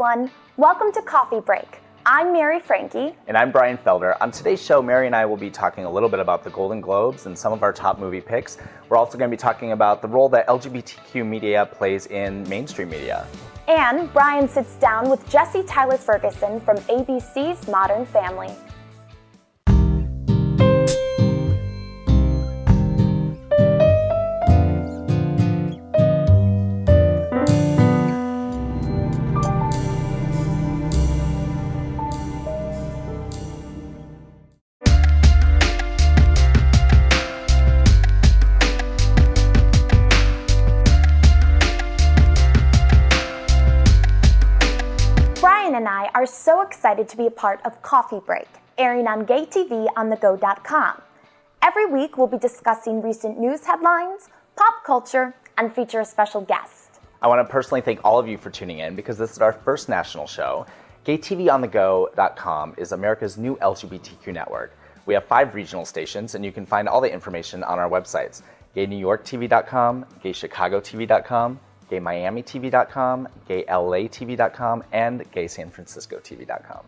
everyone. Welcome to Coffee Break. I'm Mary Franke. And I'm Brian Felder. On today's show, Mary and I will be talking a little bit about the Golden Globes and some of our top movie picks. We're also going to be talking about the role that LGBTQ media plays in mainstream media. And Brian sits down with Jesse Tyler Ferguson from ABC's Modern Family. Brian and I are so excited to be a part of Coffee Break, airing on gaytvonthego.com. Every week we'll be discussing recent news headlines, pop culture, and feature a special guest. I want to personally thank all of you for tuning in because this is our first national show. gaytvonthego.com is America's new LGBTQ network. We have 5 regional stations, and you can find all the information on our websites: gaynewyorktv.com, gaychicagotv.com, gaymiamitv.com, gaylatv.com, and gaysanfranciscotv.com.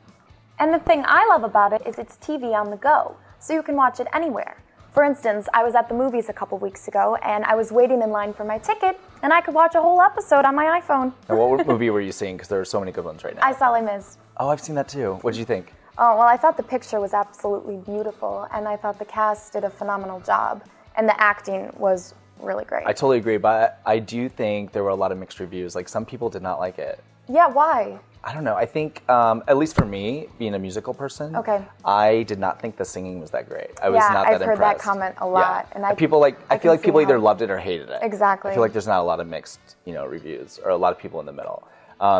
And the thing I love about it is it's TV on the go, so you can watch it anywhere. For instance, I was at the movies a couple weeks ago, and I was waiting in line for my ticket, and I could watch a whole episode on my iPhone. And what movie were you seeing? Because there are so many good ones right now. I saw Les Mis. Oh, I've seen that too. What did you think? Oh, well, I thought the picture was absolutely beautiful, and I thought the cast did a phenomenal job, and the acting was really great. I totally agree, but I do think there were a lot of mixed reviews. Like, some people did not like it. Yeah, why? I don't know. I think, at least for me, being a musical person, Okay. I did not think the singing was that great. I was not that I've impressed. heard that comment a lot. Yeah. And I feel like people either loved it or hated it. Exactly. I feel like there's not a lot of mixed, reviews, or a lot of people in the middle.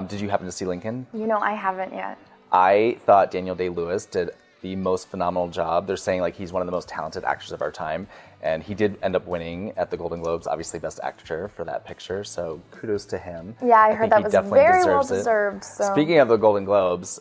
Did you happen to see Lincoln? I haven't yet. I thought Daniel Day-Lewis did the most phenomenal job. They're saying like he's one of the most talented actors of our time, and he did end up winning at the Golden Globes, obviously Best Actor for that picture, so kudos to him. Yeah, I heard that was very well deserved. So. Speaking of the Golden Globes,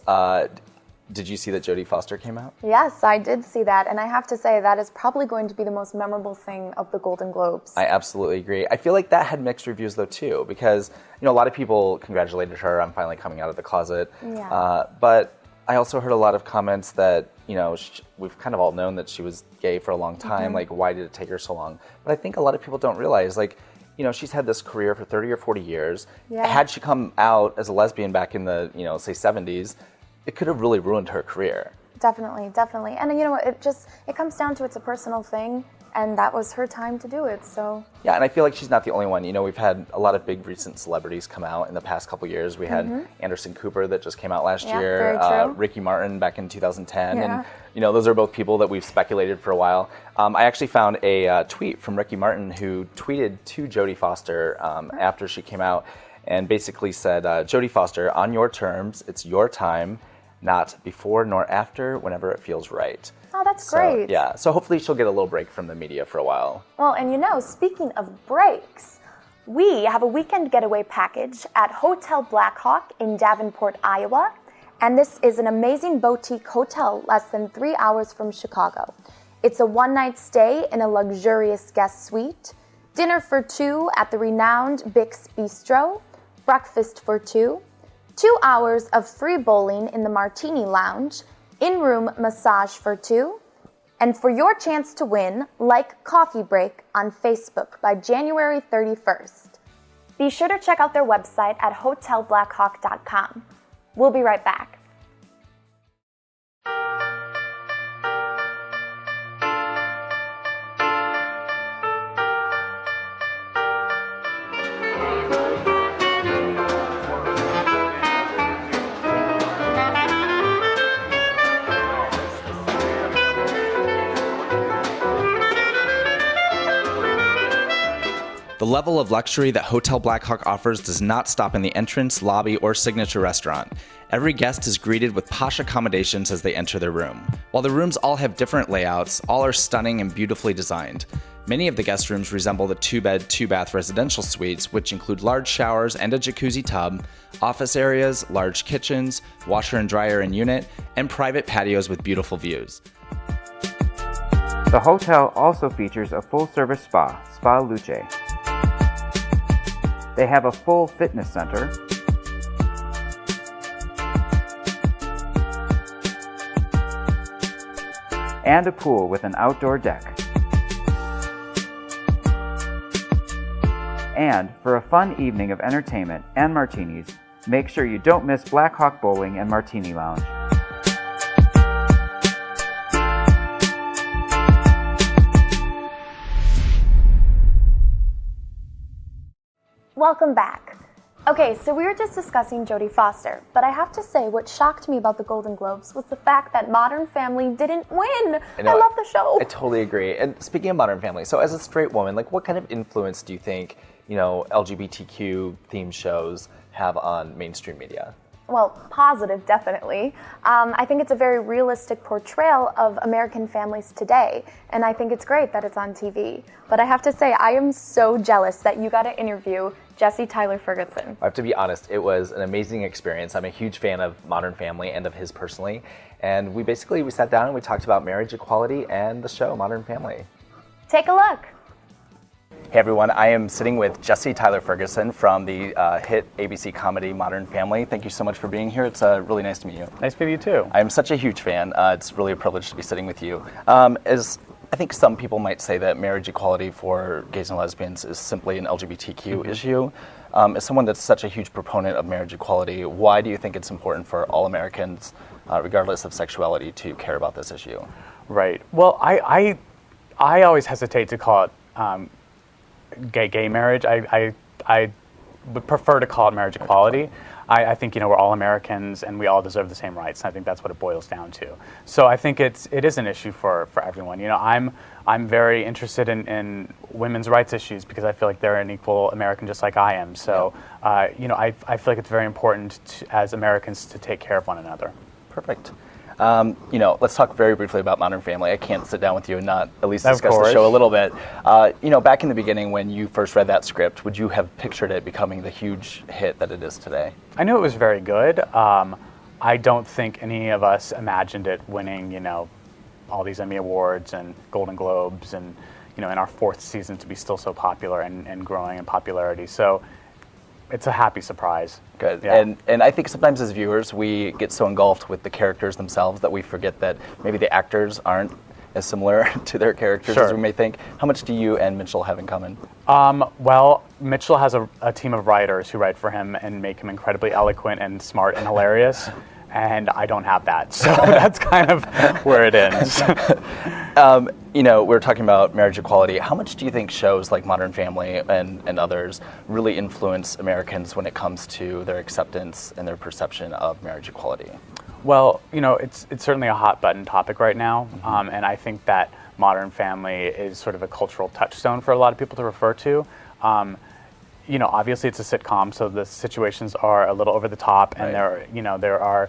did you see that Jodie Foster came out? Yes, I did see that, and I have to say that is probably going to be the most memorable thing of the Golden Globes. I absolutely agree. I feel like that had mixed reviews though too, because a lot of people congratulated her on finally coming out of the closet. Yeah. But I also heard a lot of comments that, we've kind of all known that she was gay for a long time. Mm-hmm. Like, why did it take her so long? But I think a lot of people don't realize, she's had this career for 30 or 40 years. Yeah. Had she come out as a lesbian back in the, say 70s, it could have really ruined her career. Definitely. And it comes down to it's a personal thing, and that was her time to do it, so. Yeah, and I feel like she's not the only one. We've had a lot of big recent celebrities come out in the past couple years. We had Anderson Cooper that just came out last year, very true. Ricky Martin back in 2010, Yeah. and those are both people that we've speculated for a while. I actually found a tweet from Ricky Martin who tweeted to Jodie Foster after she came out and basically said, Jodie Foster, on your terms, it's your time, not before nor after, whenever it feels right. Oh, that's great. Yeah, so hopefully she'll get a little break from the media for a while. Well, and speaking of breaks, we have a weekend getaway package at Hotel Blackhawk in Davenport, Iowa, and this is an amazing boutique hotel less than 3 hours from Chicago. It's a one-night stay in a luxurious guest suite, dinner for 2 at the renowned Bix Bistro, breakfast for 2, 2 hours of free bowling in the Martini Lounge, in-room massage for 2, and for your chance to win, like Coffee Break on Facebook by January 31st. Be sure to check out their website at hotelblackhawk.com. We'll be right back. The level of luxury that Hotel Blackhawk offers does not stop in the entrance, lobby, or signature restaurant. Every guest is greeted with posh accommodations as they enter their room. While the rooms all have different layouts, all are stunning and beautifully designed. Many of the guest rooms resemble the 2-bed, 2-bath residential suites, which include large showers and a jacuzzi tub, office areas, large kitchens, washer and dryer in unit, and private patios with beautiful views. The hotel also features a full-service spa, Spa Luce. They have a full fitness center, and a pool with an outdoor deck. And for a fun evening of entertainment and martinis, make sure you don't miss Black Hawk Bowling and Martini Lounge. Welcome back. Okay, so we were just discussing Jodie Foster, but I have to say what shocked me about the Golden Globes was the fact that Modern Family didn't win. I love the show. I totally agree. And speaking of Modern Family, so as a straight woman, like what kind of influence do you think, LGBTQ themed shows have on mainstream media? Well, positive, definitely. I think it's a very realistic portrayal of American families today, and I think it's great that it's on TV. But I have to say, I am so jealous that you got to interview Jesse Tyler Ferguson. I have to be honest, it was an amazing experience. I'm a huge fan of Modern Family and of his personally, and we sat down and we talked about marriage equality and the show Modern Family. Take a look. Hey everyone, I am sitting with Jesse Tyler Ferguson from the hit ABC comedy Modern Family. Thank you so much for being here. It's really nice to meet you. Nice to meet you too. I'm such a huge fan. It's really a privilege to be sitting with you. As I think some people might say that marriage equality for gays and lesbians is simply an LGBTQ issue. As someone that's such a huge proponent of marriage equality, why do you think it's important for all Americans, regardless of sexuality, to care about this issue? Right. Well, I always hesitate to call it gay marriage. I would prefer to call it marriage equality. I think we're all Americans and we all deserve the same rights. And I think that's what it boils down to. So I think it is an issue for everyone. I'm very interested in women's rights issues because I feel like they're an equal American just like I am. So I feel like it's very important as Americans to take care of one another. Perfect. Let's talk very briefly about Modern Family. I can't sit down with you and not at least discuss the show a little bit. Back in the beginning when you first read that script, would you have pictured it becoming the huge hit that it is today? I knew it was very good. I don't think any of us imagined it winning, all these Emmy Awards and Golden Globes and, in our fourth season to be still so popular and growing in popularity. So it's a happy surprise. Good. Yeah. And I think sometimes as viewers, we get so engulfed with the characters themselves that we forget that maybe the actors aren't as similar to their characters as we may think. How much do you and Mitchell have in common? Well, Mitchell has a team of writers who write for him and make him incredibly eloquent and smart and hilarious. And I don't have that, so that's kind of where it ends. We're talking about marriage equality. How much do you think shows like Modern Family and others really influence Americans when it comes to their acceptance and their perception of marriage equality? Well, it's certainly a hot button topic right now, and I think that Modern Family is sort of a cultural touchstone for a lot of people to refer to. Obviously it's a sitcom, so the situations are a little over the top, and there are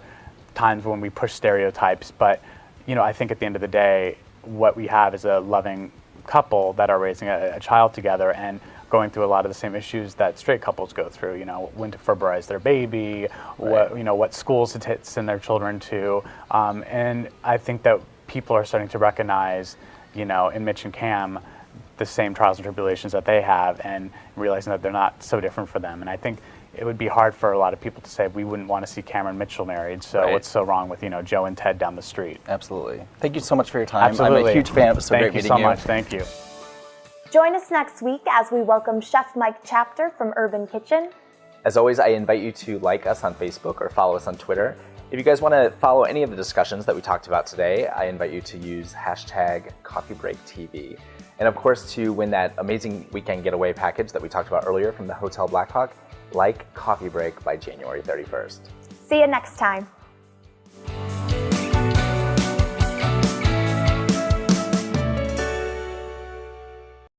times when we push stereotypes, but I think at the end of the day, what we have is a loving couple that are raising a child together and going through a lot of the same issues that straight couples go through. When to fertilize their baby, what schools to send their children to, and I think that people are starting to recognize, in Mitch and Cam, the same trials and tribulations that they have, and realizing that they're not so different for them. And I think it would be hard for a lot of people to say we wouldn't want to see Cameron Mitchell married, so what's so wrong with Joe and Ted down the street? Absolutely. Thank you so much for your time. Absolutely. I'm a huge fan. It was so great meeting you. Thank you so much. Thank you. Join us next week as we welcome Chef Mike Chapter from Urban Kitchen. As always, I invite you to like us on Facebook or follow us on Twitter. If you guys want to follow any of the discussions that we talked about today, I invite you to use #CoffeeBreakTV. And of course, to win that amazing weekend getaway package that we talked about earlier from the Hotel Black Hawk, like Coffee Break by January 31st. See you next time.